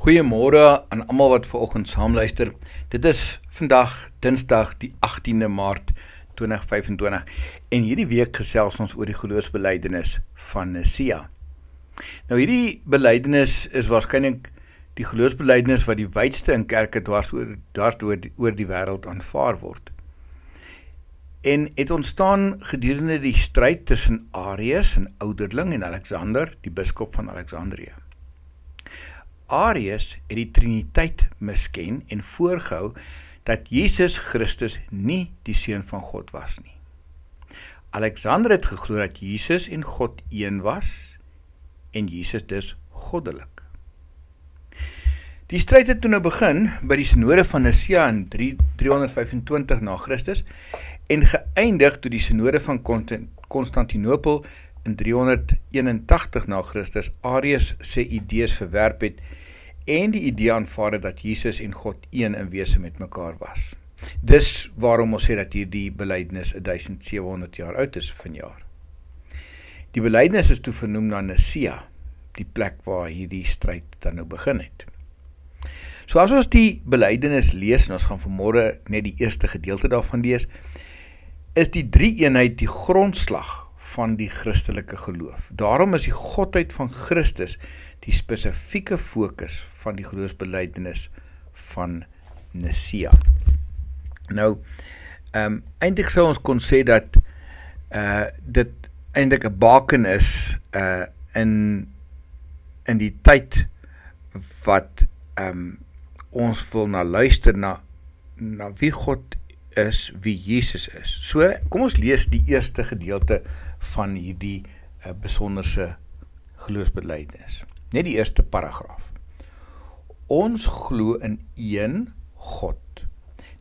Goeiemôre aan almal wat vanoggend saamluister. Dit is vandag Dinsdag die 18de Maart 2025 en hierdie week gesels ons oor die geloofsbelijdenis van Nicea. Nou hierdie belydenis is waarskynlik die geloofsbelijdenis wat die wydste in kerke dwars oor die wêreld aanvaar word. En het ontstaan gedurende die stryd tussen Arius, 'n ouderling, en Alexander, die biskop van Alexandrië. Arius het die Triniteit misken en voorgehou dat Jesus Christus nie die Seun van God was nie. Alexander het geglo dat Jesus en God een was en Jesus dus goddelik. Die stryd het toe nou begin by die synode van Nicea in 325 na Christus en geëindig toe die synode van Konstantinopel in 381 na Christus Arius sy idees verwerp het en die idee aanvaar het dat Jesus en God een in wese met mekaar was. Dis waarom ons sê dat hierdie belydenis 1700 jaar oud is vanjaar. Die belydenis is toe vernoem na Nicea, die plek waar hierdie stryd dan nou begin het. So as ons die belydenis lees, en ons gaan vanmôre net die eerste gedeelte daarvan lees, is die drie-eenheid die grondslag van die Christelike geloof. Daarom is die godheid van Christus die spesifieke fokus van die geloofsbelydenis van Nicea. Nou, eintlik sou ons kon sê dat dit eintlik 'n baken is in die tyd wat ons wil luister na wie God is, wie Jesus is. So, kom ons lees die eerste gedeelte van hierdie besonderse geloofsbelydenis. Net die eerste paragraaf. Ons glo in een God,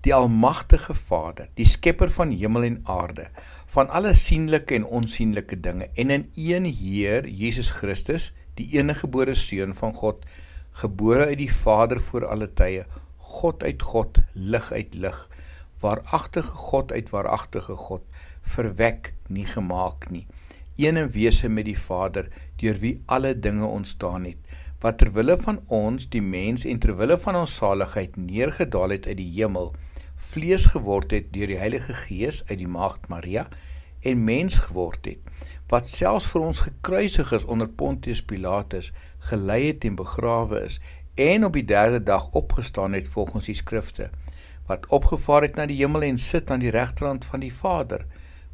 die almagtige Vader, die skepper van hemel en aarde, van alle sienlike en onsienlike dinge, en in een Heer, Jesus Christus, die eniggebore Seun van God, gebore uit die Vader voor alle tye, God uit God, lig uit lig, waaragtige God uit waaragtige God, verwek, nie gemaak nie, een in wese met die Vader, deur wie alle dinge ontstaan het, wat terwille van ons, die mens, en terwille van ons saligheid neergedaal het uit die hemel, vlees geword het deur die Heilige Gees uit die Maagd Maria, en mens geword het, wat selfs vir ons gekruisig is onder Pontius Pilatus, gelei het en begrawe is, en op die derde dag opgestaan het volgens die skrifte, wat opgevaar het na die hemel en sit aan die regterhand van die Vader,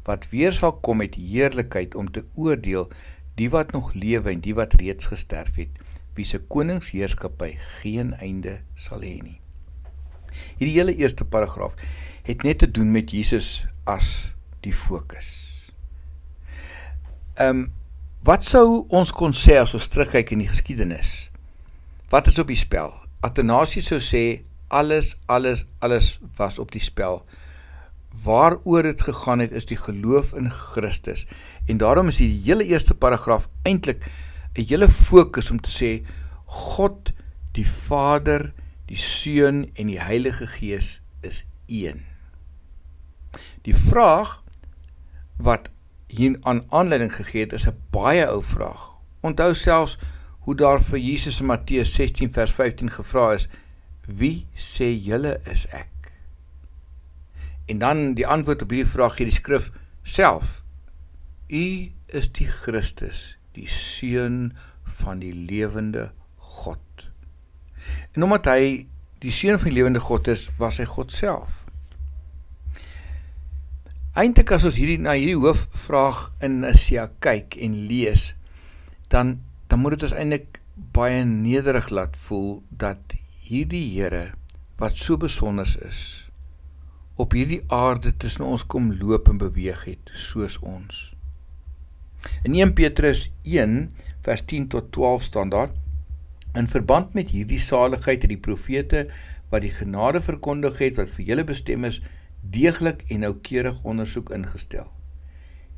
wat weer sal kom met heerlikheid om te oordeel die wat nog lewe en die wat reeds gesterf het, wie se koningsheerskappy geen einde sal hê nie. Hierdie hele eerste paragraaf het net te doen met Jesus as die fokus. Wat sou ons kon sê as ons terugkyk in die geskiedenis? Wat is op die spel? Athanasius sou sê, alles was op die spel. Waaroor het gegaan het, is die geloof in Christus. En daarom is die hele eerste paragraaf eintlik 'n hele fokus om te sê, God, die Vader, die Seun en die Heilige Gees is een. Die vraag wat hier aan aanleiding gegee het, is 'n baie ou vraag. Onthou selfs hoe daar vir Jesus in Matteus 16 vers 15 gevra is, wie sê julle is ek? En dan die antwoord op hierdie vraag gee die skrif self. U is die Christus, die Seun van die lewende God. En omdat hy die Seun van die lewende God is, was hy God self. Eintlik as ons na hierdie hoofvraag in Nicea kyk en lees, dan moet dit ons eintlik baie nederig laat voel dat hierdie Here, wat so besonders is, op hierdie aarde tussen ons kom loop en beweeg het, soos ons. In 1 Petrus 1, vers 10 tot 12 staan daar, in verband met hierdie saligheid het die profete, wat die genade verkondig het, wat vir julle bestem is, deeglik en noukeurig ondersoek ingestel.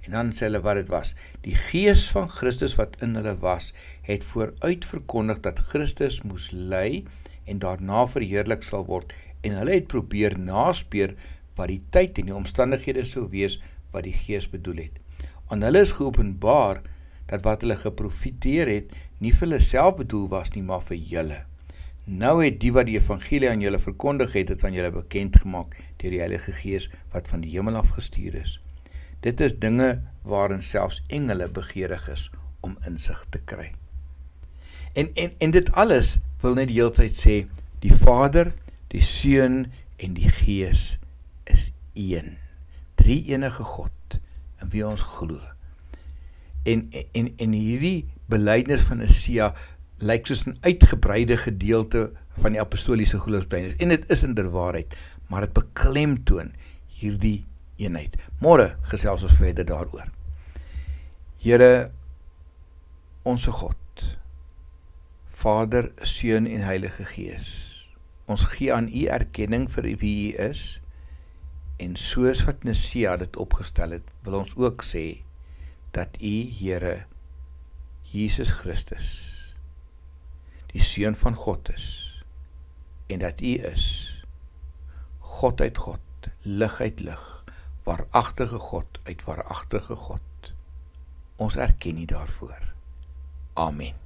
En dan sê hulle wat dit was. Die Gees van Christus wat in hulle was, het vooruit verkondig dat Christus moes ly en daarna verheerlik sal word, en hulle het probeer naspeur wat die tyd en die omstandighede sou wees wat die Gees bedoel het. Aan hulle is geopenbaar dat wat hulle geprofeteer het, nie vir hulle self bedoel was nie, maar vir julle. Nou het die wat die evangelie aan julle verkondig het, dit aan julle bekend gemaak deur die Heilige Gees wat van die hemel af gestuur is. Dit is dinge waarin selfs engele begeerig is om insig te kry. En dit alles wil net die hele tyd sê, die Vader, die Seun en die Gees is een. Drie enige God in wie ons glo. En hierdie belydenis van Nicea lyk soos 'n uitgebreide gedeelte van die apostoliese geloofsbelydenis. En dit is inderwaarheid, maar dit beklemtoon hierdie eenheid. Môre gesels ons verder daaroor. Here, onse God, Vader, Seun en Heilige Gees, ons gee aan U erkenning vir wie U is, en soos wat Nicea dit opgestel het, wil ons ook sê, dat U, Here, Jesus Christus, die Seun van God is, en dat U is, God uit God, lig uit lig, waaragtige God uit waaragtige God. Ons erken U daarvoor. Amen.